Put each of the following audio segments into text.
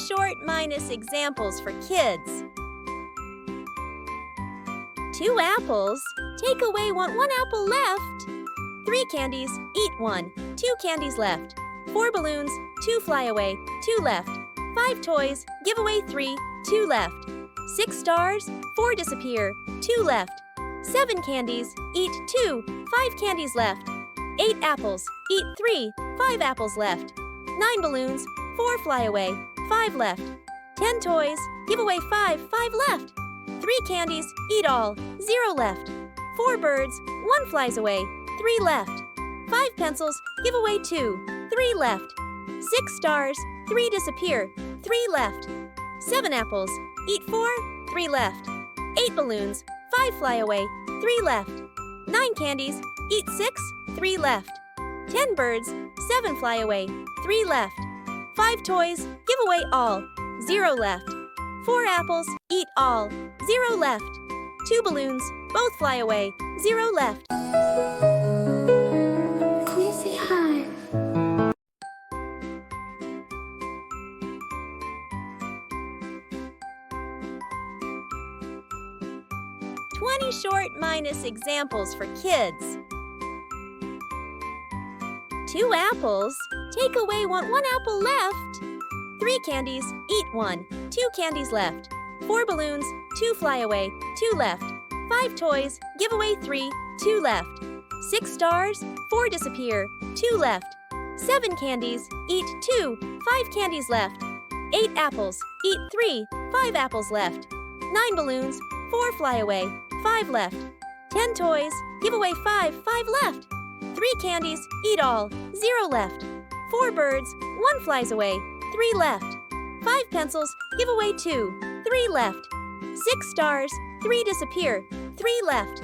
short minus examples for kids. 2 apples. Take away one apple left. 3 candies. Eat 1. 2 candies left. 4 balloons. 2 fly away. 2 left. 5 toys. Give away 3. 2 left. 6 stars. 4 disappear. 2 left. 7 candies. Eat 2. 5 candies left. 8 apples. Eat 3. 5 apples left. 9 balloons. 4 fly away. 5 left. 10 toys. Give away 5. 5 left. 3 candies. Eat all. 0 left. 4 birds. 1 flies away. 3 left. 5 pencils. Give away 2. 3 left. 6 stars. 3 disappear. 3 left. 7 apples. Eat 4. 3 left. 8 balloons. 5 fly away. 3 left. 9 candies. Eat 6. 3 left. 10 birds. 7 fly away. 3 left. 5 toys. Give away all. 0 left. 4 apples. Eat all. 0 left. 2 balloons. Both fly away. 0 left. Can you say hi? Short minus examples for kids. 2 apples. Take away one apple left. 3 candies. Eat 1. 2 candies left. 4 balloons. 2 fly away. 2 left. 5 toys. Give away 3. 2 left. 6 stars. 4 disappear. 2 left. 7 candies. Eat 2. 5 candies left. 8 apples. Eat 3. 5 apples left. 9 balloons. 4 fly away. 5 left. 10 toys. Give away 5. 5 left. 3 candies. Eat all. 0 left. 4 birds. 1 flies away. 3 left. 5 pencils. Give away 2. 3 left. 6 stars. 3 disappear. 3 left.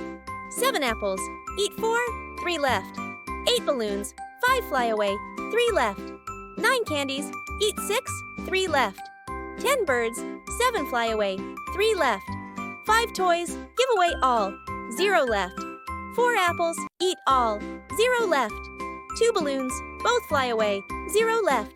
7 apples. Eat 4. 3 left. 8 balloons. 5 fly away. 3 left. 9 candies. Eat 6. 3 left. 10 birds. 7 fly away. 3 left. 5 toys. Give away all. 0 left. 4 apples. Eat all. 0 left. 2 balloons. Both fly away. 0 left.